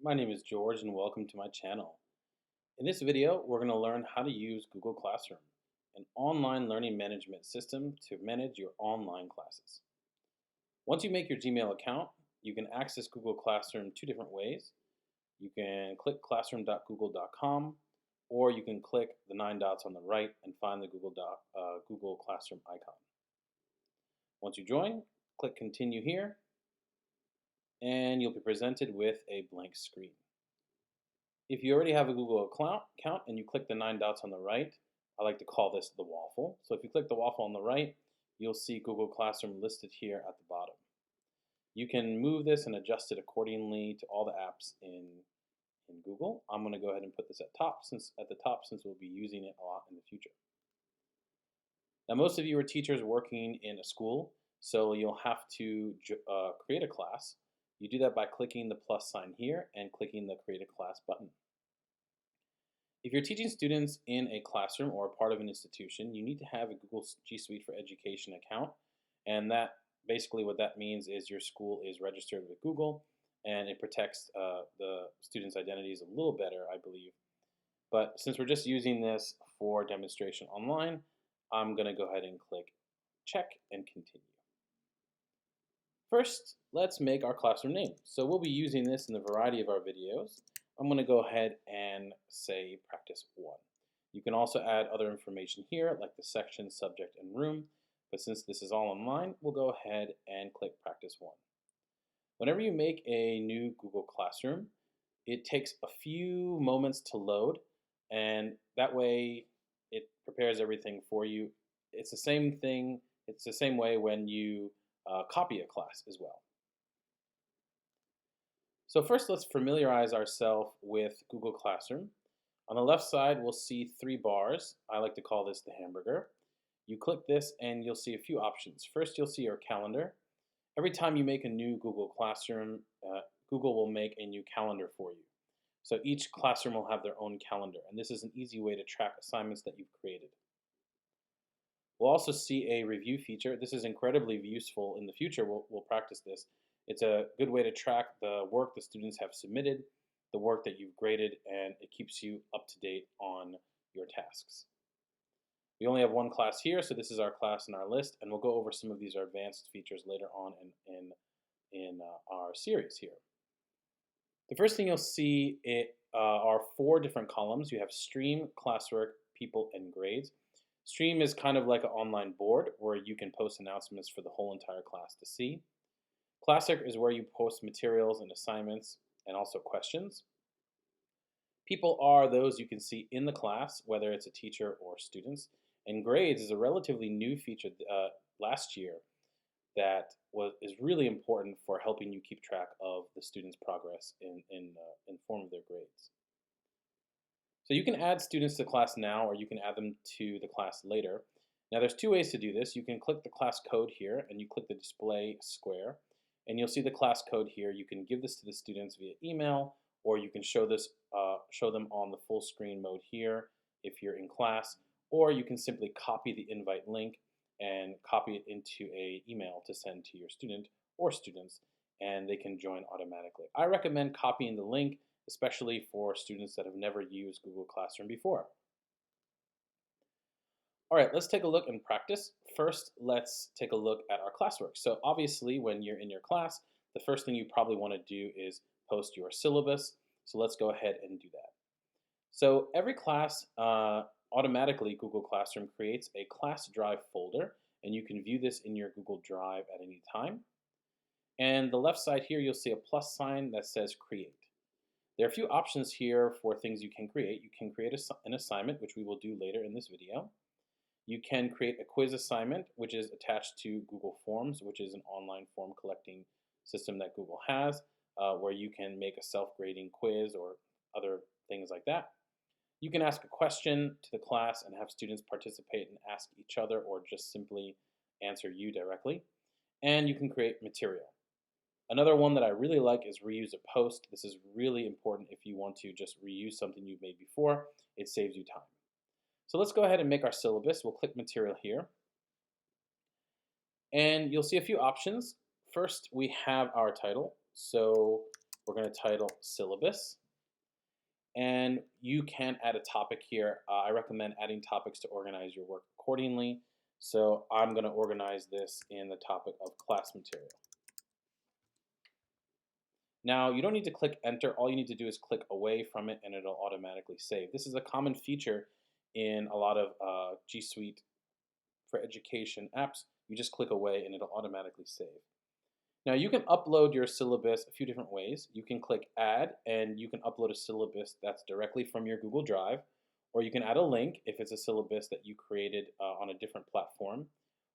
My name is George and welcome to my channel. In this video, we're going to learn how to use Google Classroom, an online learning management system to manage your online classes. Once you make your Gmail account, you can access Google Classroom two different ways. You can click classroom.google.com or you can click the 9 dots on the right and find the Google Classroom icon. Once you join, click continue here and you'll be presented with a blank screen. If you already have a Google account and you click the 9 dots on the right, I like to call this the waffle. So if you click the waffle on the right, you'll see Google Classroom listed here at the bottom. You can move this and adjust it accordingly to all the apps in Google. I'm going to go ahead and put this at the top since we'll be using it a lot in the future. Now most of you are teachers working in a school, so you'll have to create a class. You do that by clicking the plus sign here and clicking the Create a Class button. If you're teaching students in a classroom or a part of an institution, you need to have a Google G Suite for Education account. And that basically what that means is your school is registered with Google and it protects the students' identities a little better, I believe. But since we're just using this for demonstration online, I'm going to go ahead and click check and continue. First, let's make our classroom name. So we'll be using this in a variety of our videos. I'm going to go ahead and say practice 1. You can also add other information here like the section, subject, and room. But since this is all online, we'll go ahead and click practice 1. Whenever you make a new Google Classroom, it takes a few moments to load, and that way it prepares everything for you. It's the same thing. It's the same way when you copy a class as well. So first, let's familiarize ourselves with Google Classroom. On the left side, we'll see 3 bars. I like to call this the hamburger. You click this and you'll see a few options. First, you'll see your calendar. Every time you make a new Google Classroom, Google will make a new calendar for you. So each classroom will have their own calendar, and this is an easy way to track assignments that you've created. We'll also see a review feature. This is incredibly useful in the future. We'll practice this. It's a good way to track the work the students have submitted, the work that you've graded, and it keeps you up to date on your tasks. We only have one class here, so this is our class in our list, and we'll go over some of these advanced features later on in our series here. The first thing you'll see are 4 different columns. You have Stream, Classwork, People, and Grades. Stream is kind of like an online board where you can post announcements for the whole entire class to see. Classwork is where you post materials and assignments and also questions. People are those you can see in the class, whether it's a teacher or students. And Grades is a relatively new feature last year that is really important for helping you keep track of the students' progress in form of their grades. So you can add students to class now, or you can add them to the class later. Now there's 2 ways to do this. You can click the class code here and you click the display square and you'll see the class code here. You can give this to the students via email, or you can show them on the full screen mode here if you're in class, or you can simply copy the invite link and copy it into an email to send to your student or students, and they can join automatically. I recommend copying the link, especially for students that have never used Google Classroom before. All right, let's take a look and practice. First, let's take a look at our classwork. So obviously, when you're in your class, the first thing you probably want to do is post your syllabus. So let's go ahead and do that. So every class, automatically Google Classroom creates a class drive folder, and you can view this in your Google Drive at any time. And the left side here, you'll see a plus sign that says create. There are a few options here for things you can create. You can create an assignment, which we will do later in this video. You can create a quiz assignment, which is attached to Google Forms, which is an online form collecting system that Google has, where you can make a self-grading quiz or other things like that. You can ask a question to the class and have students participate and ask each other or just simply answer you directly. And you can create material. Another one that I really like is reuse a post. This is really important if you want to just reuse something you've made before. It saves you time. So let's go ahead and make our syllabus. We'll click material here. And you'll see a few options. First, we have our title. So We're going to title syllabus. And you can add a topic here. I recommend adding topics to organize your work accordingly. So I'm going to organize this in the topic of class material. Now, you don't need to click enter. All you need to do is click away from it and it'll automatically save. This is a common feature in a lot of G Suite for education apps. You just click away and it'll automatically save. Now, you can upload your syllabus a few different ways. You can click add and you can upload a syllabus that's directly from your Google Drive, or you can add a link if it's a syllabus that you created on a different platform,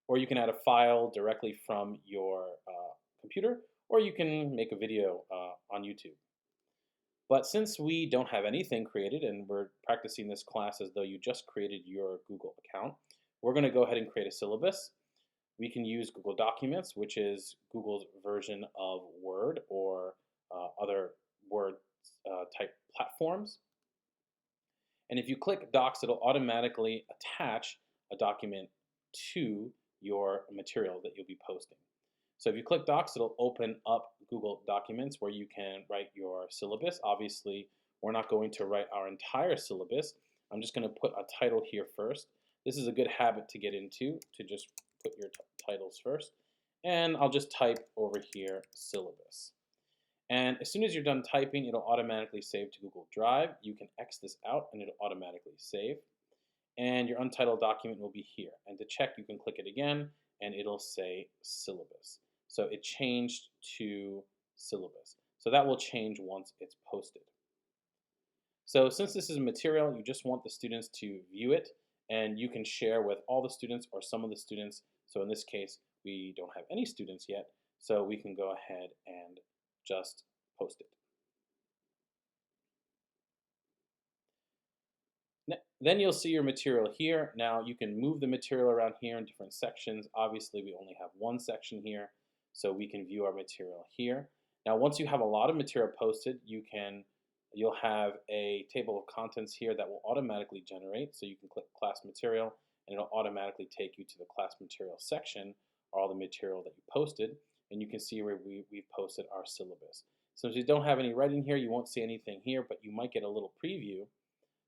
or you can add a file directly from your computer, or you can make a video on YouTube. But since we don't have anything created and we're practicing this class as though you just created your Google account, we're going to go ahead and create a syllabus. We can use Google Documents, which is Google's version of Word or other Word type platforms. And if you click Docs, it'll automatically attach a document to your material that you'll be posting. So if you click Docs, it'll open up Google Documents where you can write your syllabus. Obviously, we're not going to write our entire syllabus. I'm just going to put a title here first. This is a good habit to get into, to just put your titles first. And I'll just type over here syllabus. And as soon as you're done typing, it'll automatically save to Google Drive. You can X this out and it'll automatically save. And your untitled document will be here. And to check, you can click it again and it'll say syllabus. So it changed to syllabus. So that will change once it's posted. So since this is a material, you just want the students to view it, and you can share with all the students or some of the students. So in this case, we don't have any students yet, so we can go ahead and just post it. Then you'll see your material here. Now you can move the material around here in different sections. Obviously, we only have one section here, so we can view our material here. Now, once you have a lot of material posted, you'll have a table of contents here that will automatically generate. So you can click class material and it'll automatically take you to the class material section, all the material that you posted, and you can see where we've posted our syllabus. So if you don't have any writing here, you won't see anything here, but you might get a little preview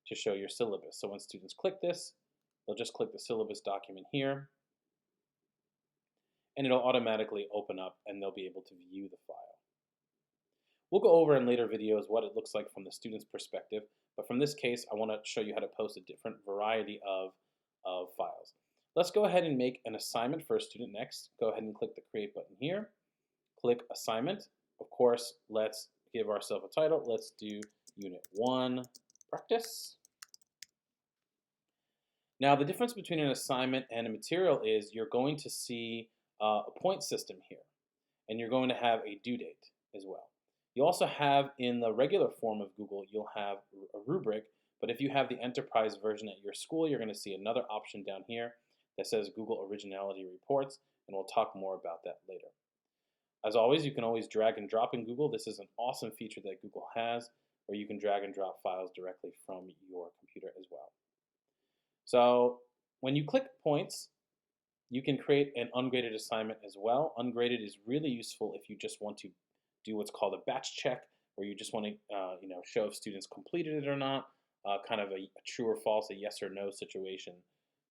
to show your syllabus. So when students click this, they'll just click the syllabus document here, and it'll automatically open up and they'll be able to view the file. We'll go over in later videos what it looks like from the student's perspective, but from this case, I want to show you how to post a different variety of files. Let's go ahead and make an assignment for a student next. Go ahead and click the Create button here. Click Assignment. Of course, let's give ourselves a title. Let's do Unit 1 Practice. Now, the difference between an assignment and a material is you're going to see a point system here, and you're going to have a due date as well. You also have, in the regular form of Google, you'll have a rubric, but if you have the enterprise version at your school, you're going to see another option down here that says Google Originality Reports, and we'll talk more about that later. As always, you can always drag and drop in Google. This is an awesome feature that Google has, where you can drag and drop files directly from your computer as well. So when you click points, you can create an ungraded assignment as well. Ungraded is really useful if you just want to do what's called a batch check, where you just want to show if students completed it or not, kind of a true or false, a yes or no situation.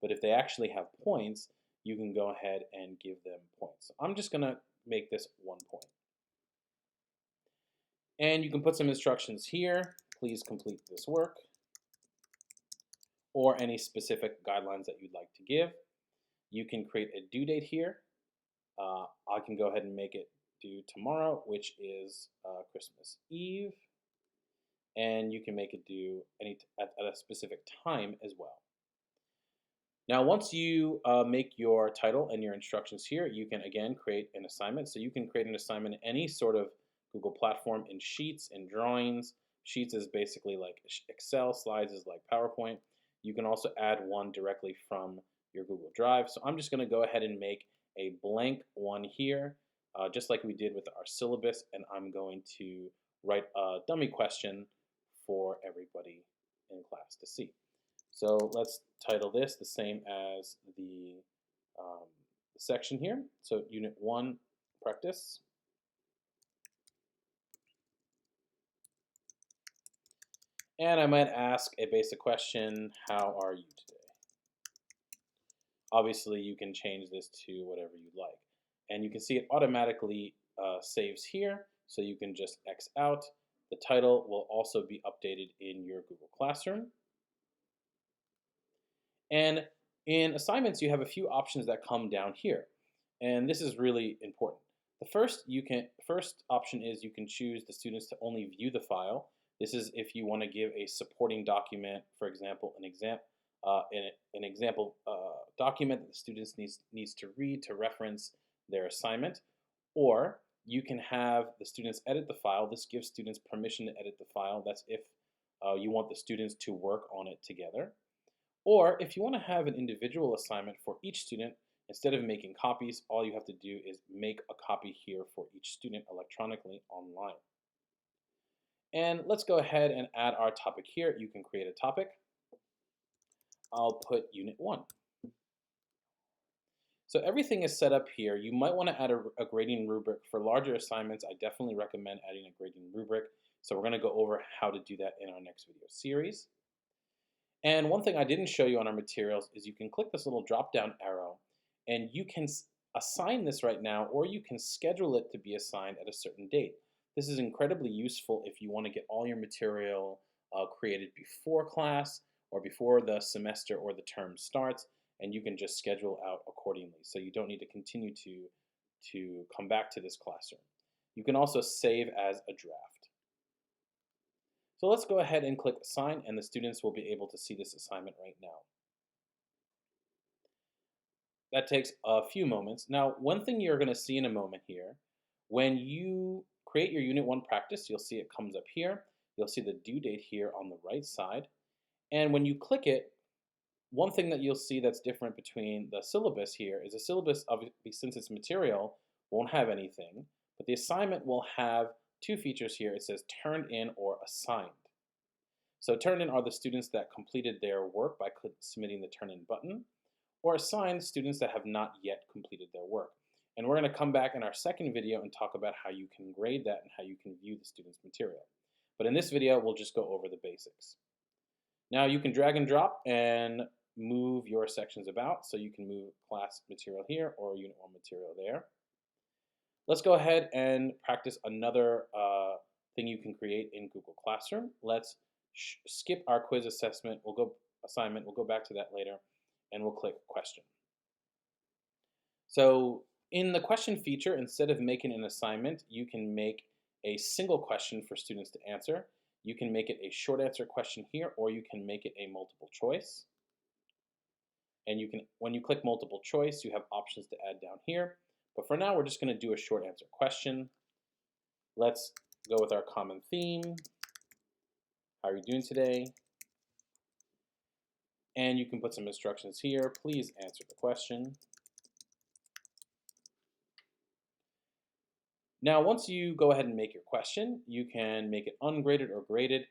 But if they actually have points, you can go ahead and give them points. So I'm just going to make this 1 point. And you can put some instructions here. Please complete this work, or any specific guidelines that you'd like to give. You can create a due date here. I can go ahead and make it due tomorrow, which is Christmas Eve. And you can make it due at a specific time as well. Now, once you make your title and your instructions here, you can again create an assignment. So you can create an assignment in any sort of Google platform, in Sheets, in Drawings. Sheets is basically like Excel, Slides is like PowerPoint. You can also add one directly from your Google Drive. So I'm just going to go ahead and make a blank one here, just like we did with our syllabus, and I'm going to write a dummy question for everybody in class to see. So let's title this the same as the section here. So Unit 1 Practice. And I might ask a basic question, how are you today? Obviously, you can change this to whatever you like. And you can see it automatically saves here, so you can just X out. The title will also be updated in your Google Classroom. And in assignments, you have a few options that come down here. And this is really important. The first option is you can choose the students to only view the file. This is if you want to give a supporting document, for example, an example document that the students needs to read to reference their assignment, or you can have the students edit the file. This gives students permission to edit the file. That's if you want the students to work on it together. Or if you want to have an individual assignment for each student, instead of making copies, all you have to do is make a copy here for each student electronically online. And let's go ahead and add our topic here. You can create a topic. I'll put Unit 1. So everything is set up here. You might want to add a grading rubric. For larger assignments, I definitely recommend adding a grading rubric. So we're going to go over how to do that in our next video series. And one thing I didn't show you on our materials is you can click this little drop-down arrow, and you can assign this right now, or you can schedule it to be assigned at a certain date. This is incredibly useful if you want to get all your material created before class or before the semester or the term starts, and you can just schedule out accordingly. So you don't need to continue to come back to this classroom. You can also save as a draft. So let's go ahead and click Assign, and the students will be able to see this assignment right now. That takes a few moments. Now, one thing you're going to see in a moment here, when you create your Unit 1 practice, you'll see it comes up here. You'll see the due date here on the right side. And when you click it, one thing that you'll see that's different between the syllabus here is the syllabus, since it's material, won't have anything, but the assignment will have two features here. It says turned in or assigned. So turned in are the students that completed their work by submitting the turn in button, or assigned students that have not yet completed their work. And we're going to come back in our second video and talk about how you can grade that and how you can view the student's material. But in this video, we'll just go over the basics. Now you can drag and drop and move your sections about. So you can move class material here or Unit 1 material there. Let's go ahead and practice another thing you can create in Google Classroom. Let's skip our quiz assessment. We'll go back to that later, and we'll click question. So in the question feature, instead of making an assignment, you can make a single question for students to answer. You can make it a short answer question here, or you can make it a multiple choice. And when you click multiple choice, you have options to add down here. But for now, we're just going to do a short answer question. Let's go with our common theme. How are you doing today? And you can put some instructions here. Please answer the question. Now, once you go ahead and make your question, you can make it ungraded or graded.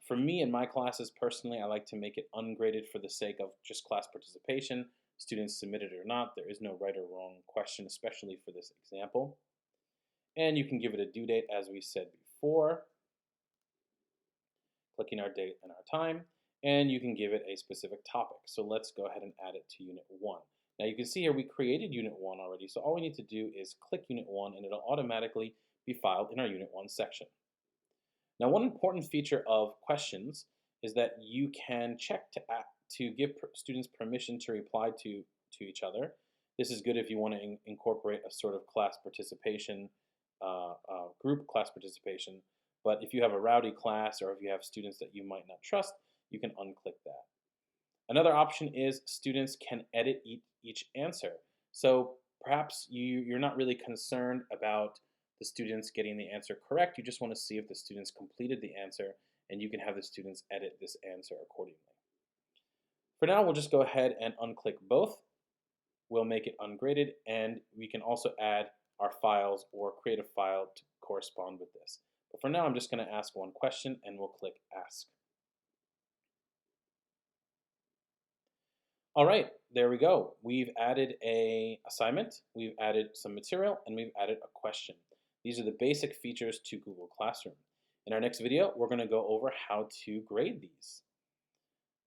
For me, in my classes, personally, I like to make it ungraded for the sake of just class participation. Students submit it or not. There is no right or wrong question, especially for this example. And you can give it a due date, as we said before. Clicking our date and our time. And you can give it a specific topic. So let's go ahead and add it to Unit 1. Now you can see here we created Unit 1 already, so all we need to do is click Unit 1 and it'll automatically be filed in our Unit 1 section. Now one important feature of questions is that you can check to give students permission to reply to each other. This is good if you want to incorporate a sort of class participation, group class participation, but if you have a rowdy class or if you have students that you might not trust, you can unclick that. Another option is students can edit each answer. So perhaps you're not really concerned about the students getting the answer correct. You just want to see if the students completed the answer, and you can have the students edit this answer accordingly. For now, we'll just go ahead and unclick both. We'll make it ungraded, and we can also add our files or create a file to correspond with this. But for now, I'm just going to ask one question, and we'll click Ask. All right, there we go. We've added an assignment, we've added some material, and we've added a question. These are the basic features to Google Classroom. In our next video, we're going to go over how to grade these.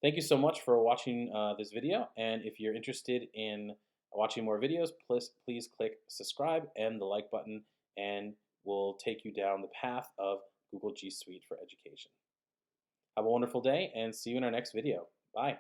Thank you so much for watching this video, and if you're interested in watching more videos, please click subscribe and the like button, and we'll take you down the path of Google G Suite for Education. Have a wonderful day, and see you in our next video. Bye.